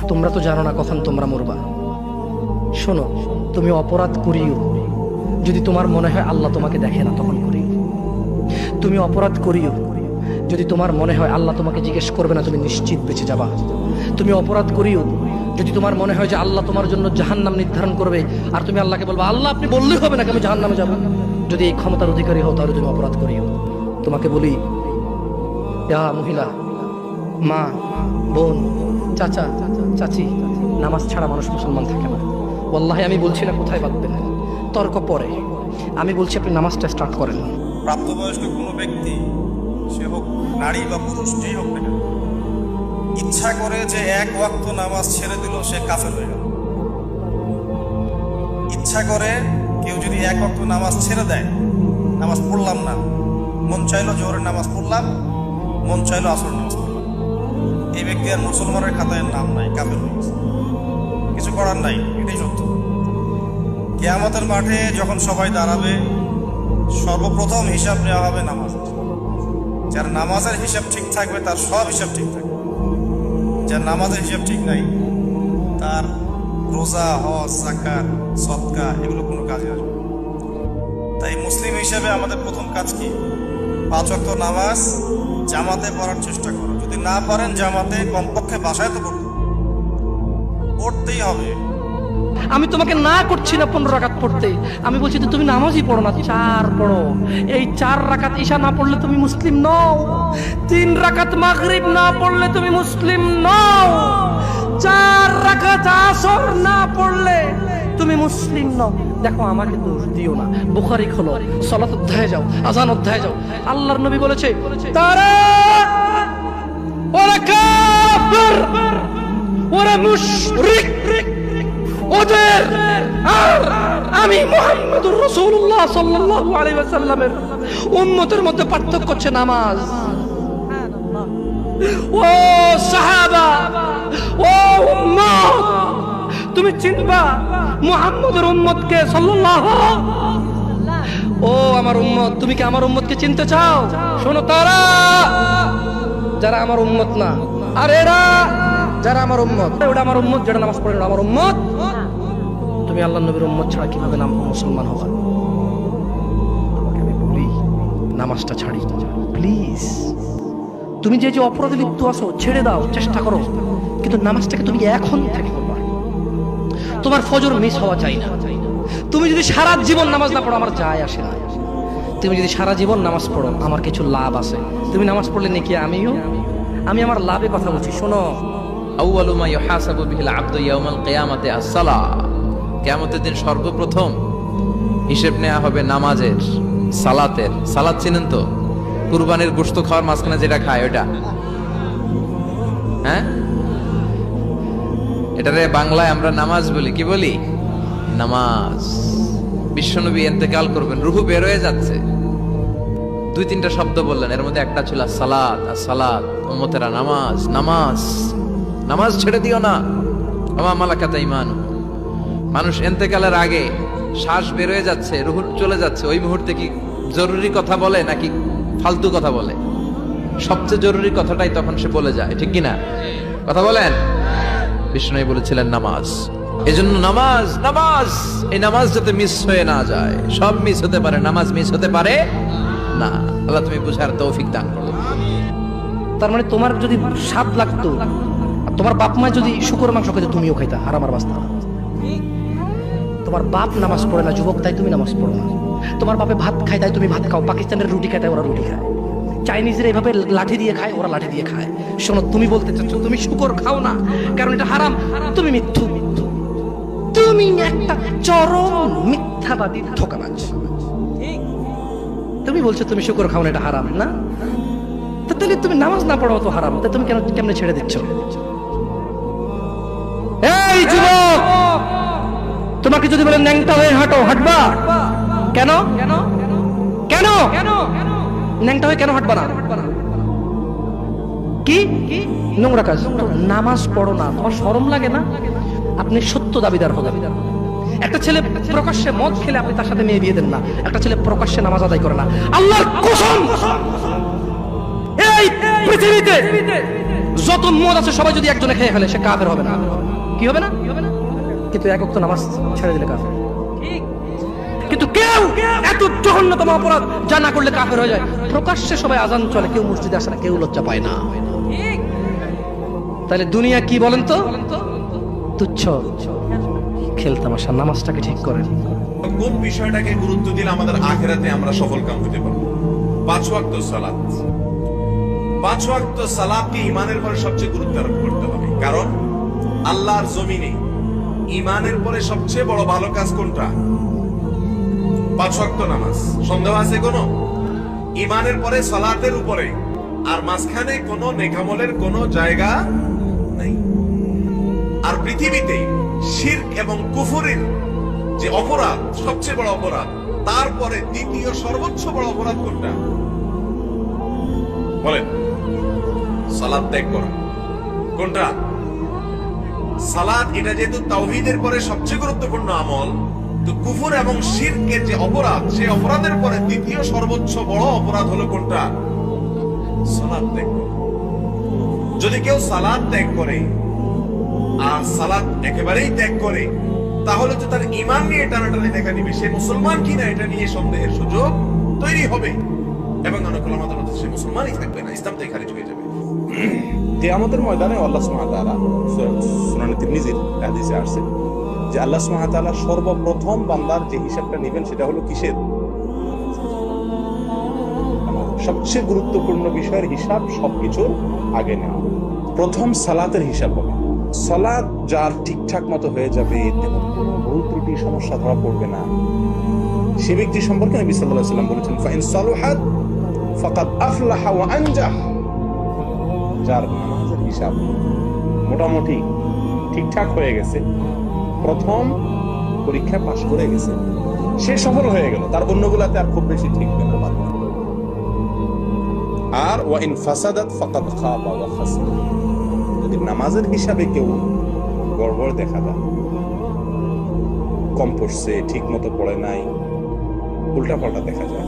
তোমরা তো জানো না কখন তোমরা মরবা। শোনো, তুমি অপরাধ করিও যদি তোমার মনে হয় আল্লাহ তোমাকে দেখে না, তখন করিও। তুমি অপরাধ করিও যদি তোমার মনে হয় আল্লাহ তোমাকে জিজ্ঞেস করবে না, তুমি নিশ্চিত বেঁচে যাবা। তুমি অপরাধ করিও যদি তোমার মনে হয় যে আল্লাহ তোমার জন্য জাহান্নাম নির্ধারণ করবে, আর তুমি আল্লাহকে বলবা আল্লাহ আপনি বললেই হবে নাকি আমি জাহান্নামে যাব। যদি এই ক্ষমতার অধিকারী হও তাহলে তুমি অপরাধ করিও। তোমাকে বলি, মহিলা, মা, বোন, চাচা, চাচি, নামাজ ছাড়া মানুষ মুসলমান থাকে না। ওয়াল্লাহি আমি বলছি না কোথায় বাঁধবেন, তর্ক পরে। আমি বলছি আপনি নামাজটা স্টার্ট করেন। প্রাপ্তবয়স্ক কোনো ব্যক্তি, সে হোক নারী বা পুরুষ, যেই হোক না কেন, ইচ্ছা করে যে এক ওয়াক্ত নামাজ ছেড়ে দিল, সে কাফের হয়ে গেল। ইচ্ছা করে কেউ যদি এক ওয়াক্ত নামাজ ছেড়ে দেয়, নামাজ পড়লাম না, মন চাইলো জোহরের নামাজ পড়লাম, মন চাইলো আসরের নামাজ পড়লাম, এই ব্যক্তি আর মুসলমানের খাতায় নাম নাই, কাফের হয়ে গেছে। কিছু করার নাই, এটাই সত্য। কিয়ামতের মাঠে যখন সবাই দাঁড়াবে, সর্বপ্রথম হিসাব নেওয়া হবে নামাজ। যার নামাজের হিসাব ঠিক থাকবে তার সব হিসাব ঠিক থাকবে। যার নামাজের হিসাব ঠিক নাই, তার রোজা, হজ, যাকাত, সদকা এগুলো কোনো কাজে আসবে না। তাই মুসলিম হিসেবে আমাদের প্রথম কাজ কি? 5 ওয়াক্ত নামাজ জামাতে পড়ার চেষ্টা করো। যদি না পারেন জামাতে, কমপক্ষে বাসায় তো পড়তেই হবে। আমি তোমাকে না করছি না 15 রাকাত পড়তে, আমি বলছি যে তুমি নামাজই পড়ো না, 4 পড়ো। এই 4 রাকাত ঈশা না পড়লে তুমি মুসলিম নও। 3 রাকাত মাগরিব না পড়লে তুমি মুসলিম নও। 4 রাকাত আসর না পড়লে তুমি মুসলিম নও। দেখো, আমাকে দোষ দিও না। বুখারী খোলো, সালাত অধ্যায়ে যাও, আযান অধ্যায়ে যাও। আল্লাহর নবী বলেছে, তারা ওরা কাফির, ওরা মুশরিক, ওদের আর আমি মুহাম্মদুর রাসূলুল্লাহ সাল্লাল্লাহু আলাইহি ওয়াসাল্লামের উম্মতের মধ্যে পার্থক্য হচ্ছে নামাজ। ও সাহাবা, ও উম্মত, তুমি চিনবা মুহাম্মদের উম্মতকে সাল্লাল্লাহু। ও আমার উম্মত, তুমি কি আমার উম্মতকে চিনতে চাও? শোনো, তারা যারা আমার উম্মত না, আর এরা যারা আমার উম্মত। ওটা আমার উম্মত যেটা নামাজ পড়ে, আমার উম্মত। তুমি আল্লাহর নবীর উম্মত ছাড়া কিভাবে নাম মুসলমান হবা? তোমাকে আমি বলি, নামাজটা ছাড়ি প্লিজ। তুমি যে যে অপরাধে লিপ্ত আছো ছেড়ে দাও, চেষ্টা করো, কিন্তু নামাজটাকে তুমি এখন থেকে করবা। তোমার ফজর মিস হওয়া চাই না। তুমি যদি সারা জীবন নামাজ না পড়ো, আমার যায় আসে না। তুমি যদি সারা জীবন নামাজ পড়ো, আমার কিছু লাভ আছে। তুমি নামাজ পড়লে নাকি আমি আমার লাভে কথা বলছি। শোনো, আউয়ালু মা ইউহাসাবু বিহিল আবদু ইয়াউমাল কিয়ামাতি আস-সালাহ। কিয়ামতের দিন সর্বপ্রথম হিসাব নেওয়া হবে নামাজের, সালাতের। সালাত চিনেন তো? কুরবানির গোশত খাওয়ার মাঝখানে যেটা খায় ওটা, হ্যাঁ, এটারে বাংলায় আমরা নামাজ বলি। কি বলি? নামাজ। বিশ্বনবী ইন্তেকাল করবেন, রূহ বের হয়ে যাচ্ছে, 2-3টা শব্দ বললেন, এর মধ্যে একটা ছিল সালাত। আর সালাত, উম্মতেরা নামাজ, নামাজ, নামাজ ছেড়ে দিও না। আমা মালাকাত ঈমানু। মানুষ ইন্তেকালের আগে শ্বাস বের হয়ে যাচ্ছে, রূহ চলে যাচ্ছে, ওই মুহূর্তে কি জরুরি কথা বলে নাকি ফালতু কথা বলে? সবচেয়ে জরুরি কথাটাই তখন সে বলে যায়, ঠিক কিনা? কথা বলেন। বিষ্ণু বলেছিলেন নামাজ। এজন্য নামাজ, নামাজ, এই নামাজ যাতে মিস হয়ে না যায়। সব মিস হতে পারে, নামাজ মিস হতে পারে না। আল্লাহ তুমি বুঝার তৌফিক দান করো। তার মানে তোমার যদি স্বাদ লাগতো, আর তোমার বাপ মা যদি শুকর মাংস খেতে, তুমিও খাইতা, হারাম আর বাস্তা। তোমার বাপ নামাজ পড়ে না যুবক, তাই তুমি নামাজ পড়ো না। তোমার বাপে ভাত খায়, তাই তুমি ভাত খাও। পাকিস্তানের রুটি খায়, তাই ওরা রুটি খায়। চাইনিজরা এইভাবে লাঠি দিয়ে খায়, ওরা লাঠি দিয়ে খায়। শোনো, তুমি বলতে চাচ্ছ তুমি শুকর খাও না কারণ এটা হারাম, তুমি মিথ্যু। তুমি একটা চরম মিথ্যাবাদী, ধোঁকাবাজ। তুমি বলছো তুমি শুকর খাও না, এটা হারাম না? তাহলে তুমি নামাজ না পড়ো তো হারাম, তাই তুমি কেমনে ছেড়ে দিচ্ছ? এই যুবক, তোমাকে যদি বলে ন্যাংটা হয়ে হাঁটো, হাঁটবা কেন? কেন কেন ন্যাংটা হয়ে কেন হাঁটবা না? কি নোংরা কাজ? নামাজ পড়ো না, তোমার শরম লাগে না? আপনি সত্য দাবিদার হবেন। একটা ছেলে প্রকাশ্যে মদ খেলে আপনি তার সাথে মেয়ে বিয়ে দেন না। একটা ছেলে প্রকাশ্যে নামাজ আদায় করে না। আল্লাহর কসম, এই পৃথিবীতে যত মদ আছে সবাই যদি একজনে খেয়ে ফেলে সে কাফের হবে না। কি হবে না? কিন্তু এক ওয়াক্ত নামাজ ছেড়ে দিলে কাফের। কিন্তু কেউ এত জঘন্যতম অপরাধ যা না করলে কাফের হয়ে যায়, প্রকাশ্যে সবাই আজান চলে, কেউ মসজিদে আসে না, কেউ লজ্জা পায় না। তাহলে দুনিয়া কি বলেন তো? তুচ্ছ খেলতামাশা। নামাজটাকে ঠিক করেন। কোন বিষয়টাকে গুরুত্ব দিলে আমাদের আখিরাতে আমরা সফল কাম হতে পারবো? 5 ওয়াক্ত সালাত। 5 ওয়াক্ত সালাতকে ঈমানের পরে সবচেয়ে গুরুত্ব আরোপ করতে হবে, কারণ আল্লাহর জমিনে ঈমানের পরে সবচেয়ে বড় ভালো কাজ কোনটা? 5 ওয়াক্ত নামাজ। সন্দেহ আছে কোনো? ঈমানের পরে সালাতের উপরে, আর মাঝখানে কোনো নেকামলের কোনো জায়গা নাই। আর পৃথিবীতে শিরক এবং কুফরের যে অপরাধ, সবচেয়ে বড় অপরাধ, তারপরে দ্বিতীয় সর্বোচ্চ বড় অপরাধ কোনটা? বলেন। সালাত ত্যাগ করা। কোনটা? সালাত। এটা যেহেতু তাওহীদের পরে সবচেয়ে গুরুত্বপূর্ণ আমল, তো কুফর এবং শিরকের যে অপরাধ, সেই অপরাধের পরে দ্বিতীয় সর্বোচ্চ বড় অপরাধ হলো কোনটা? সালাত ত্যাগ করা। যদি কেউ সালাত ত্যাগ করে আর সালাত একেবারেই ত্যাগ করে, তাহলে তো তার ঈমান নিয়ে টানাটানি দেখা দিবে, সে মুসলমান কিনা এটা নিয়ে সন্দেহের সুযোগ তৈরি হবে, এবং অনেক ওলামাদের মধ্যে সে মুসলমানই থাকবে না, ইসলাম থেকে খারিজ হয়ে যাবে। কিয়ামতের ময়দানে আল্লাহ সুবহানাহু ওয়া তাআলা সুনানে তিরমিজির হাদিসে আসছে যে আল্লাহ সুবহানাহু ওয়া তাআলা সর্বপ্রথম বান্দার যে হিসাবটা নেবেন সেটা হলো কিসের? সবচেয়ে গুরুত্বপূর্ণ বিষয়ের হিসাব সবকিছুর আগে নেওয়া। প্রথম সালাতের হিসাব হবে। সালাত যার ঠিকঠাক মতো হয়ে যাবে, তেমন কোনো ভুল ত্রুটি সমস্যা ধরা পড়বে না, সে ব্যক্তি সম্পর্কে নবী সাল্লাল্লাহু আলাইহি ওয়াসাল্লাম বলেছেন ফাইন সালুহাত ফাকাদ আফলাহা ওয়া আনজাহ। যার নামাজের হিসাব মোটামুটি ঠিকঠাক হয়ে গেছে, প্রথম পরীক্ষা পাশ করে গেছে, সে সফল হয়ে গেল, তার অন্যগুলাতে আর খুব বেশি ঠিক না। আর ওয়া ইন ফাসাদাত ফাকাদ খাবা ওয়া খাসির। যদি নামাজের হিসাবে কেউ গড়বড় দেখা যায়, কম পড়ছে, ঠিক মতো পড়ে নাই, উল্টা পাল্টা দেখা যায়,